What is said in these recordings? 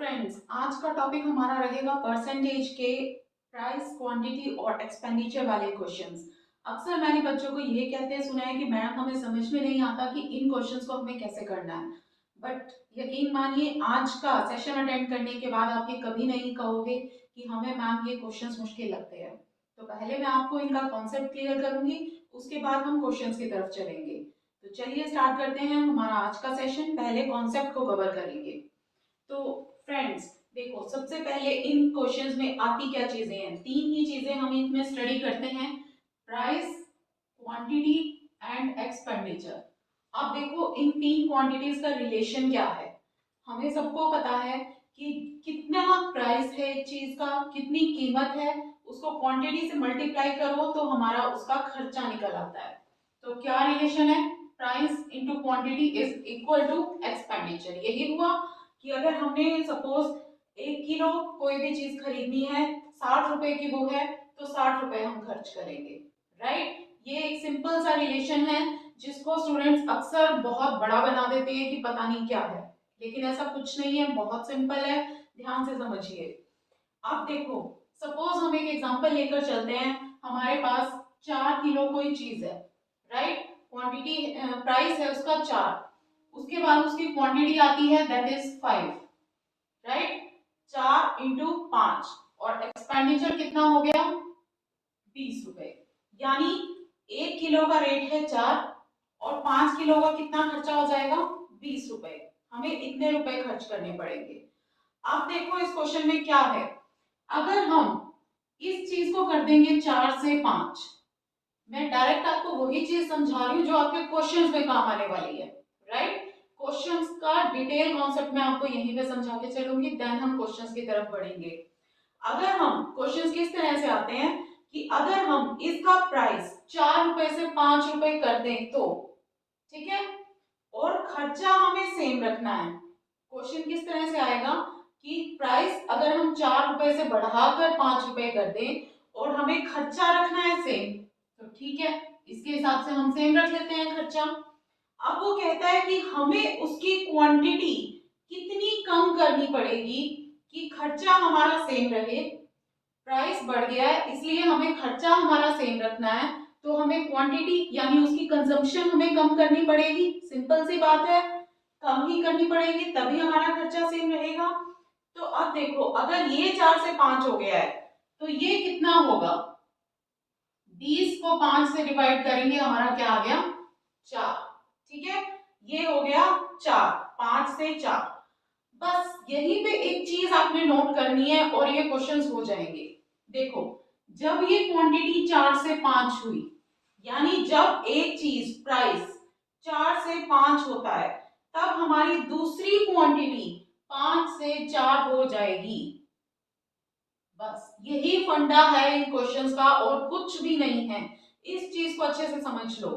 Friends, आज का topic हमारा रहेगा परसेंटेज के प्राइस, क्वांटिटी और एक्सपेंडिचर वाले क्वेश्चंस। अक्सर मैंने बच्चों को ये कहते हैं सुना है कि मैडम हमें समझ में नहीं आता कि इन क्वेश्चंस को हमें कैसे करना है। बट यकीन मानिए, आज का सेशन अटेंड करने के बाद आप ये कभी नहीं कहोगे कि हमें मैम ये क्वेश्चंस मुश्किल लगते हैं। तो पहले मैं आपको इनका कॉन्सेप्ट क्लियर करूंगी, उसके बाद हम क्वेश्चंस की तरफ चलेंगे। तो चलिए स्टार्ट करते हैं हमारा आज का सेशन। पहले कॉन्सेप्ट को कवर करेंगे। तो फ्रेंड्स देखो, सबसे पहले इन क्वेश्चंस में आती क्या चीजें हैं, तीन ही चीजें हम इसमें स्टडी करते हैं: प्राइस, क्वांटिटी एंड एक्सपेंडिचर। अब देखो, इन तीन क्वांटिटीज का रिलेशन क्या है। हमें सबको पता है कि कितना प्राइस है एक चीज का, कितनी कीमत है, उसको क्वांटिटी से मल्टीप्लाई करो तो हमारा उसका खर्चा निकल आता है। तो क्या रिलेशन है? Price into quantity is equal to expenditure. यही हुआ कि अगर हमने सपोज 1 किलो कोई भी चीज खरीदनी है, 60 रुपए की वो है, तो 60 रुपए हम खर्च करेंगे। राइट? ये एक सिंपल सा रिलेशन है जिसको स्टूडेंट्स अक्सर बहुत बड़ा बना देते हैं कि पता नहीं क्या है, लेकिन ऐसा कुछ नहीं है, बहुत सिंपल है। ध्यान से समझिए। अब देखो, सपोज हम एक एग्जांपल लेकर चलते हैं। हमारे पास 4 किलो कोई चीज है। राइट? क्वांटिटी, प्राइस है उसका 4, उसके बाद उसकी क्वांटिटी आती है दैट इज 5। राइट? 4 इंटू 5। और एक्सपेंडिचर कितना हो गया? 20 रुपए। यानी 1 किलो का रेट है 4 और 5 किलो का कितना खर्चा हो जाएगा? 20 रुपए। हमें इतने रुपए खर्च करने पड़ेंगे। अब देखो इस क्वेश्चन में क्या है। अगर हम इस चीज को कर देंगे 4 से 5, मैं डायरेक्ट आपको वही चीज समझा रही हूँ जो आपके क्वेश्चंस में काम आने वाली है। राइट? क्वेश्चंस का डिटेल कॉन्सेप्ट मैं आपको यहीं पे समझा के चलूंगी, देन हम क्वेश्चंस की तरफ बढ़ेंगे। अगर हम क्वेश्चंस किस तरह से आते हैं कि अगर हम इसका प्राइस 4 रुपए से 5 रुपए कर दें तो ठीक है, और खर्चा हमें सेम रखना है। क्वेश्चन किस तरह से आएगा कि प्राइस अगर हम 4 रुपए से बढ़ाकर 5 रुपए कर दें और हमें खर्चा रखना है सेम, तो ठीक है, इसके हिसाब से हम सेम रख लेते हैं खर्चा। अब वो कहता है कि हमें उसकी क्वांटिटी कितनी कम करनी पड़ेगी कि खर्चा हमारा सेम रहे। प्राइस बढ़ गया है इसलिए हमें खर्चा हमारा सेम रखना है, तो हमें क्वांटिटी यानी उसकी कंजम्पशन हमें कम करनी पड़ेगी। सिंपल सी बात है, कम ही करनी पड़ेगी तभी हमारा खर्चा सेम रहेगा। तो अब देखो, अगर ये 4 से 5 हो गया है तो ये कितना होगा? 20 को 5 से डिवाइड करेंगे, हमारा क्या आ गया? 4। ठीक है, ये हो गया 4, 5 से 4। बस यहीं पे एक चीज आपने नोट करनी है और ये क्वेश्चंस हो जाएंगे। देखो, जब ये क्वांटिटी 4 से 5 हुई, यानी जब एक चीज प्राइस 4 से 5 होता है, तब हमारी दूसरी क्वांटिटी 5 से 4 हो जाएगी। बस यही फंडा है इन क्वेश्चंस का और कुछ भी नहीं है। इस चीज को अच्छे से समझ लो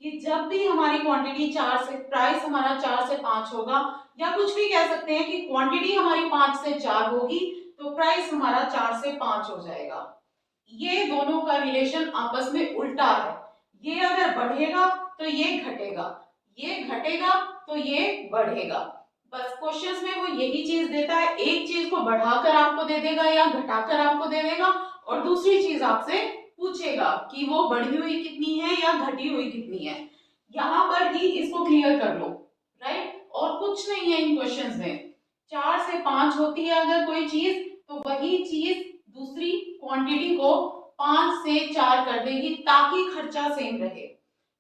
कि जब भी हमारी क्वांटिटी 4 से, प्राइस हमारा 4 से 5 होगा, या कुछ भी कह सकते हैं कि क्वांटिटी हमारी 5 से 4 होगी, तो प्राइस हमारा 4 से 5 हो जाएगा। ये दोनों का रिलेशन आपस में उल्टा है। ये अगर बढ़ेगा तो ये घटेगा, ये घटेगा तो ये बढ़ेगा। बस क्वेश्चंस में वो यही चीज देता है, एक चीज को बढ़ाकर आपको दे देगा या घटाकर आपको दे देगा, और दूसरी चीज आपसे पूछेगा कि वो बढ़ी हुई कितनी है या घटी हुई कितनी है। यहां पर ही इसको क्लियर कर लो। राइट? और कुछ नहीं है इन क्वेश्चंस में। 4 से 5 होती है अगर कोई चीज, तो वही चीज दूसरी क्वांटिटी को 5 से 4 कर देगी ताकि खर्चा सेम रहे।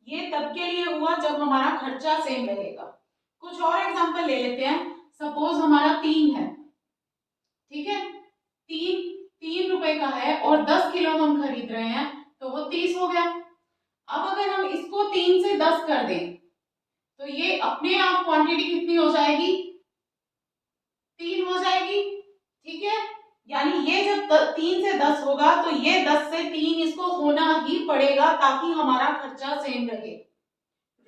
ये तब के लिए हुआ जब हमारा खर्चा सेम रहेगा। कुछ और एग्जांपल ले लेते हैं। सपोज हमारा 3 है। ठीक है, 3 रुपए का है और 10 किलो हम खरीद रहे हैं, तो वो 30 हो गया। अब अगर हम इसको 3 से 10 कर दें तो ये अपने आप क्वांटिटी कितनी हो जाएगी? 3 हो जाएगी। ठीक है, यानी ये जब 3 से 10 होगा तो ये 10 से 3 इसको होना ही पड़ेगा ताकि हमारा खर्चा सेम रहे।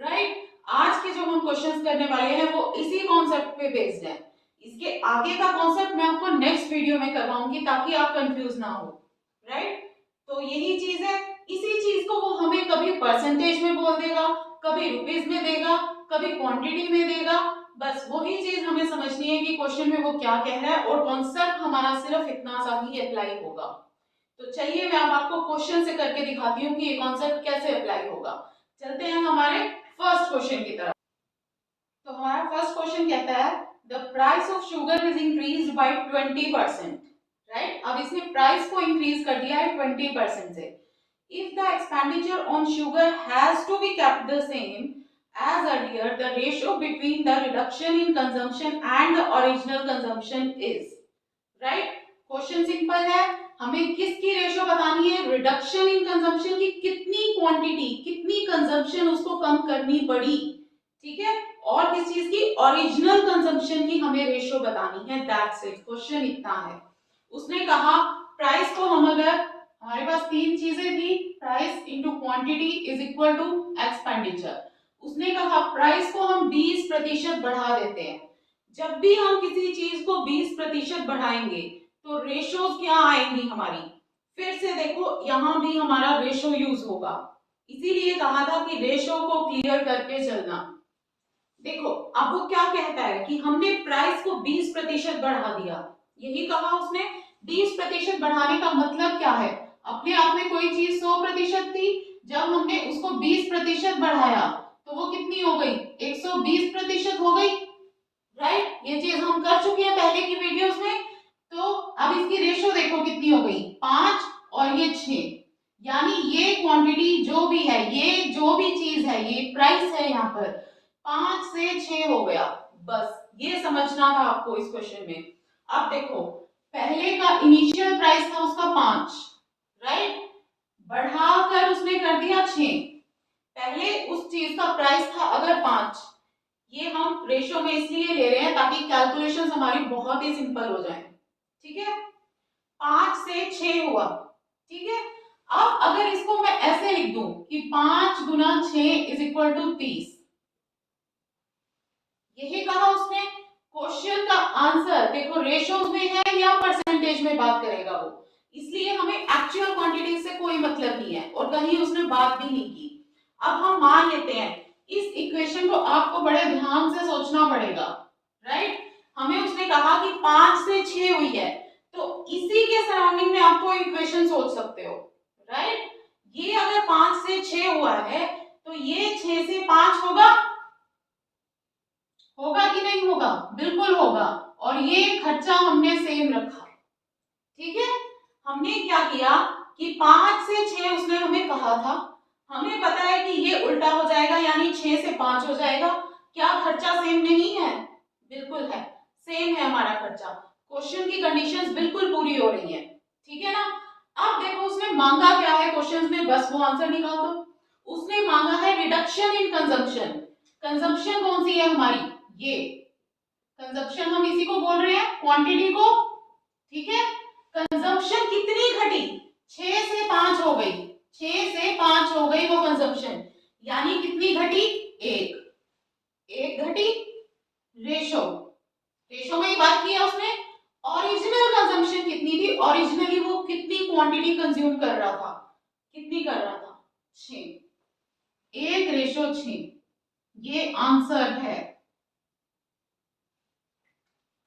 राइट? आज के जो हम क्वेश्चंस करने वाले हैं वो इसी कॉन्सेप्ट पे बेस्ड है। इसके आगे का कॉन्सेप्ट मैं आपको नेक्स्ट वीडियो में करवाऊंगी ताकि आप कंफ्यूज ना हो। राइट? तो यही चीज है। इसी चीज को वो हमें कभी परसेंटेज में बोल देगा, कभी रुपीस में देगा, कभी क्वांटिटी में देगा, बस वही चीज हमें समझनी है कि क्वेश्चन में वो क्या कह रहा है और कॉन्सेप्ट हमारा सिर्फ इतना सा ही अप्लाई होगा। तो चलिए मैं अब आपको क्वेश्चन से करके दिखाती हूँ कि ये कॉन्सेप्ट कैसे अप्लाई होगा। चलते हैं हमारे फर्स्ट क्वेश्चन की तरफ। तो हमारा फर्स्ट क्वेश्चन कहता है the price of sugar is increased by 20%, right. अब इसने प्राइस को इंक्रीज कर दिया है 20% से। If the expenditure on sugar has to be kept the same as earlier, the ratio between the reduction in consumption and the original consumption is, right। Question simple है, हमें किसकी रेशो बतानी है, रिडक्शन इन कंजम्पशन की कितनी quantity, कितनी consumption उसको कम करनी पड़ी, ठीक है, और किस चीज की, ओरिजिनल कंजम्पशन की हमें रेशो बतानी है। दैट्स इट, क्वेश्चन इतना है। उसने कहा प्राइस को हम, अगर हमारे पास तीन चीजें थी, price into quantity is equal to expenditure. उसने कहा प्राइस को हम 20% बढ़ा देते हैं। जब भी हम किसी चीज को 20% बढ़ाएंगे तो रेशोज क्या आएंगी हमारी, फिर से देखो यहां भी हमारा रेशो यूज होगा, इसीलिए कहा था कि रेशो को क्लियर करके चलना। देखो अब वो क्या कहता है कि हमने प्राइस को 20% बढ़ा दिया, यही कहा उसने। 20% बढ़ाने का मतलब क्या है, अपने आप में कोई चीज 100% थी, जब हमने उसको 20% बढ़ाया तो वो कितनी हो गई, 120% हो गई, राइट। ये चीज हम कर चुके हैं पहले की वीडियोस में। तो अब इसकी रेशो देखो कितनी हो गई, 5 और ये 6, यानी ये क्वांटिटी जो भी है, ये जो भी चीज है, ये प्राइस है यहाँ पर, 5 से 6 हो गया। बस ये समझना था आपको इस क्वेश्चन में। अब देखो पहले का इनिशियल प्राइस था उसका 5, राइट, बढ़ाकर उसने कर दिया 6। पहले उस चीज का प्राइस था अगर 5, ये हम रेशो में इसलिए ले रहे हैं ताकि कैलकुलेशन हमारी बहुत ही सिंपल हो जाए, ठीक है। 5 से 6 हुआ, ठीक है। अब अगर इसको मैं ऐसे लिख दूं कि 5 गुना 6 इज इक्वल टू 30, यही कहा उसने। क्वेश्चन का आंसर देखो रेशोज में है या परसेंटेज में बात करेगा वो, इसलिए हमें एक्चुअल क्वांटिटी से कोई मतलब नहीं है और कहीं उसने बात भी नहीं की। अब हम मान लेते हैं, इस इक्वेशन को आपको बड़े ध्यान से सोचना पड़ेगा, राइट। हमें उसने कहा कि 5 से 6 हुई है, तो इसी के सराउंडिंग में आपको इक्वेशन सोच सकते हो, राइट। ये अगर 5 से 6 हुआ है तो ये 6 से 5 होगा, होगा कि नहीं होगा, बिल्कुल होगा। और ये खर्चा हमने सेम रखा, ठीक है। हमने क्या किया कि 5 से 6 उसने हमें कहा था, हमें पता है कि ये उल्टा हो जाएगा यानी 6 से 5 हो जाएगा। क्या खर्चा सेम नहीं है, बिल्कुल है, सेम है हमारा खर्चा। क्वेश्चन की कंडीशंस बिल्कुल पूरी हो रही है, ठीक है ना। अब देखो उसने मांगा क्या है क्वेश्चन में, बस वो आंसर निकाल दो। उसने मांगा है रिडक्शन इन कंजम्पशन। कंजम्पशन कौन सी है हमारी, ये कंजम्पशन हम इसी को बोल रहे हैं, क्वांटिटी को, ठीक है। कंजम्पशन कितनी घटी, 6 से 5 हो गई, 6 से 5 हो गई वो कंजम्पशन, यानी कितनी घटी, एक घटी। रेशो, रेशो में ही बात की है उसने। ओरिजिनल कंजम्पशन कितनी थी, ओरिजिनली वो कितनी क्वांटिटी कंज्यूम कर रहा था, कितनी कर रहा था, 6, 1:6, ये आंसर है।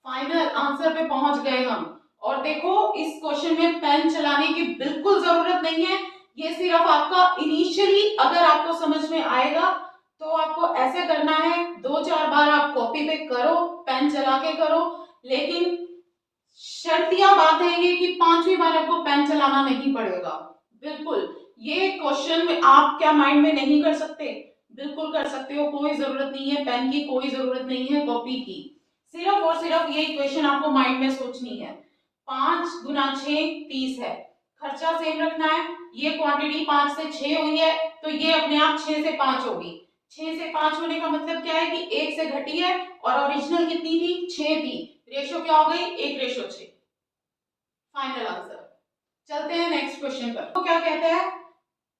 फाइनल आंसर पे पहुंच गए हम। और देखो इस क्वेश्चन में पेन चलाने की बिल्कुल जरूरत नहीं है, ये सिर्फ आपका इनिशियली अगर आपको समझ में आएगा तो आपको ऐसे करना है, 2-4 बार आप कॉपी पे करो, पेन चला के करो, लेकिन शर्तिया बात है ये कि 5वीं बार आपको पेन चलाना नहीं पड़ेगा, बिल्कुल। ये क्वेश्चन में आप क्या माइंड में नहीं कर सकते, बिल्कुल कर सकते हो, कोई जरूरत नहीं है पेन की, कोई जरूरत नहीं है कॉपी की, सिर्फ और सिर्फ ये इक्वेशन आपको माइंड में सोचनी है। 5 गुना 6 30 है, खर्चा सेम रखना है, ये क्वांटिटी 5 से 6 हुई है तो ये अपने आप 6 से 5 होगी। 6 से 5 होने का मतलब क्या है कि 1 से घटी है और ओरिजिनल कितनी थी, 6 थी, रेशो क्या हो गई, 1:6। Final answer. चलते हैं नेक्स्ट क्वेश्चन पर। तो क्या कहता है,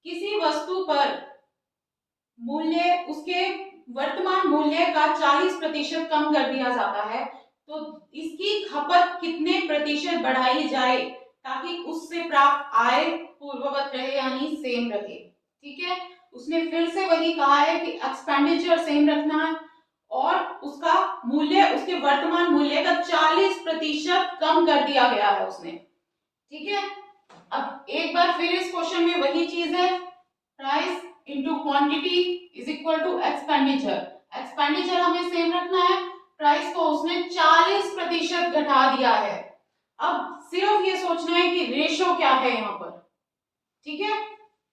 किसी वस्तु पर मूल्य, उसके वर्तमान मूल्य का 40% कम कर दिया जाता है तो इसकी खपत कितने प्रतिशत बढ़ाई जाए ताकि उससे प्राप्त आय पूर्ववत रहे यानी सेम रहे, ठीक है। उसने फिर से वही कहा है कि एक्सपेंडिचर सेम रखना है और उसका मूल्य उसके वर्तमान मूल्य का 40% कम कर दिया गया है उसने। ठीक है, अब एक बार फिर इस क्वेश्चन में वही चीज है, price into quantity is equal to expenditure. Expenditure हमें सेम रखना है, प्राइस को उसने 40% घटा दिया है। अब सिर्फ ये सोचना है कि रेशो क्या है यहाँ पर। ठीक है,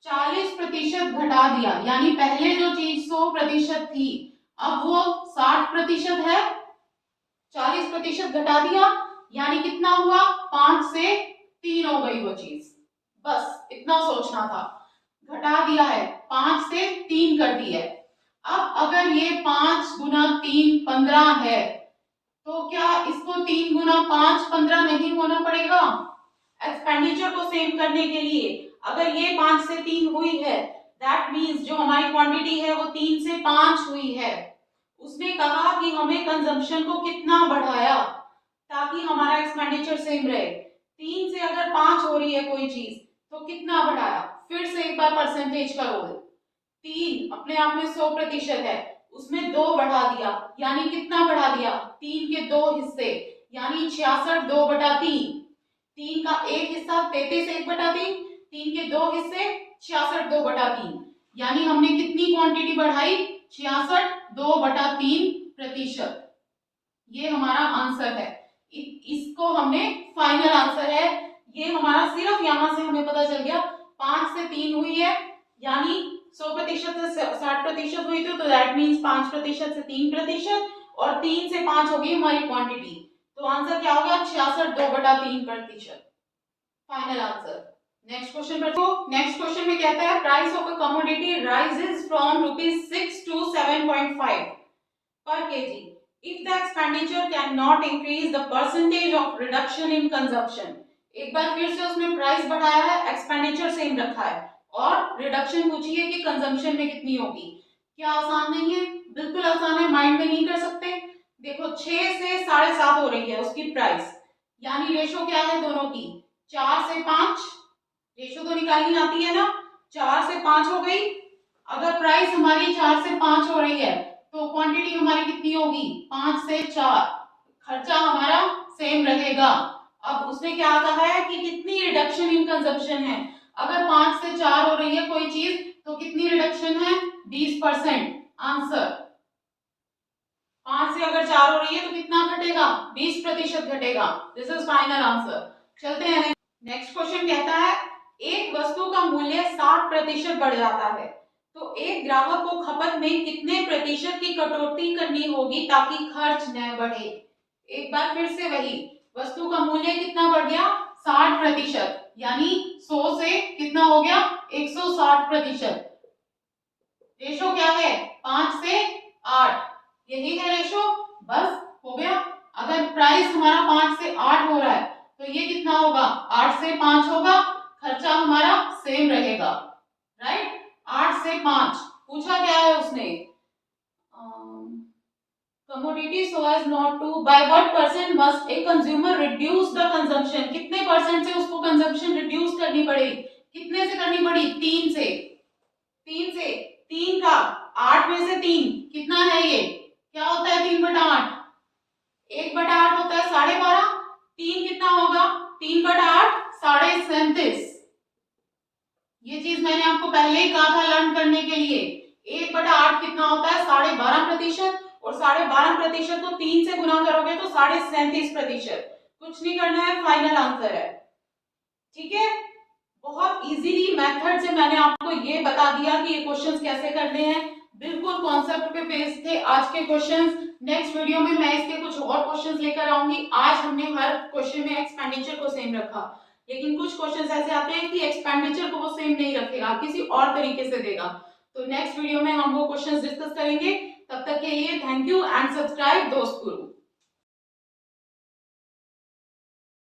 40% घटा दिया, यानी पहले जो चीज 100% थी अब वो 60% है। 40% घटा दिया यानी कितना हुआ, 5 से 3 हो गई वो चीज। बस इतना सोचना था, घटा दिया है, 5 से 3 कर दी है। अब अगर ये 5 गुना 3 15 है, तो क्या इसको 3 गुना 5 15 नहीं होना पड़ेगा एक्सपेंडिचर को सेम करने के लिए? अगर ये 5 से 3 हुई है, दैट मीन्स जो हमारी क्वांटिटी है वो 3 से 5 हुई है। उसने कहा कि हमें कंजम्पशन को कितना बढ़ाया ताकि हमारा एक्सपेंडिचर सेम रहे। 3 से अगर 5 हो रही है कोई चीज तो कितना बढ़ाया, फिर से एक बार परसेंटेज करो। 3 अपने आप में 100% है, उसमें 2 बढ़ा दिया यानी कितना बढ़ा दिया, 3 के 2 हिस्से यानी 66 2/3। 3 का एक हिस्सा 33 1/3, 3 के 2 हिस्से 66 2/3, यानी हमने कितनी क्वांटिटी बढ़ाई, 66 2/3%। ये हमारा आंसर है, इसको हमने फाइनल आंसर है। ये हमारा सिर्फ यहां से हमें पता चल गया 5 से 3 हुई है, यानी 100% से 60% हुई थी, तो दैट मीन्स 5% से 3%, और 3 से 5 हो गई हमारी क्वांटिटी, तो आंसर क्या होगा, 66 2/3%। Final answer. नेक्स्ट क्वेश्चन पर, तो नेक्स्ट क्वेश्चन में कहता है price of a commodity rises from ₹6 to 7.5 per kg if the expenditure cannot increase the percentage of reduction in consumption। एक बार फिर से उसने प्राइस बढ़ाया है, एक्सपेंडिचर सेम रखा है, और रिडक्शन पूछी है कि कंजम्पशन में कितनी होगी। क्या आसान नहीं है? बिल्कुल आसान है, माइंड में नहीं कर सकते। देखो 6 से 7.5 हो रही है उसकी प्राइस, यानी रेशो क्या है दोनों की, 4 से 5, रेशो तो निकालनी आती है ना, 4 से 5 हो गई। अगर प्राइस हमारी 4 से 5 हो रही है तो क्वांटिटी हमारी कितनी होगी, 5 से 4, खर्चा हमारा सेम रहेगा। अब उसने क्या कहा है कि कितनी रिडक्शन इन कंजप्शन है, अगर 5 से 4 हो रही है कोई चीज तो कितनी रिडक्शन है, 20%। आंसर 5 से अगर 4 हो रही है तो कितना घटेगा, 20% घटेगा। This is final answer. चलते हैं नेक्स्ट क्वेश्चन। कहता है एक वस्तु का मूल्य 60% बढ़ जाता है तो एक ग्राहक को खपत में कितने प्रतिशत की कटौती करनी होगी ताकि खर्च न बढ़े। एक बार फिर से वही, वस्तु का मूल्य कितना बढ़ गया, 60%, यानी 100 से कितना हो गया, 160%। रेशो क्या है, 5 से 8, यही है रेशो, बस हो गया। अगर प्राइस हमारा 5 से 8 हो रहा है तो ये कितना होगा, 8 से 5 होगा, खर्चा हमारा सेम रहेगा, राइट। 8 से 5 पूछा क्या है उसने, commodity so as not to by what percent must a consumer reduce the consumption, कितने परसेंट से उसको कंजम्पशन रिड्यूस करनी पड़ेगी, कितने से करनी पड़ी, 3 से। 3 का 8 में से 3 कितना है, ये क्या होता है, 3/8, 1/8 होता है 12.5, 3 कितना होगा, 3/8 37.5। ये चीज मैंने आपको पहले ही कहा था लर्न करने के लिए। 1/8 कितना होता है, 12.5%, और 12.5% को 3 से गुना करोगे तो 37.5%। कुछ नहीं करना है, फाइनल आंसर है। ठीक है, बहुत इजीली मेथड से मैंने आपको ये बता दिया कि ये क्वेश्चंस कैसे करने हैं, बिल्कुल कॉन्सेप्ट पे बेस्ड थे आज के क्वेश्चंस। नेक्स्ट वीडियो में मैं इसके कुछ और क्वेश्चंस लेकर आऊंगी। आज हमने हर क्वेश्चन में एक्सपेंडिचर को सेम रखा, लेकिन कुछ क्वेश्चंस ऐसे आते हैं कि एक्सपेंडिचर को वो सेम नहीं रखेगा, किसी और तरीके से देगा। तो नेक्स्ट वीडियो में हम वो क्वेश्चंस डिस्कस करेंगे। तब तक के लिए थैंक यू एंड सब्सक्राइब दोस्त गुरु।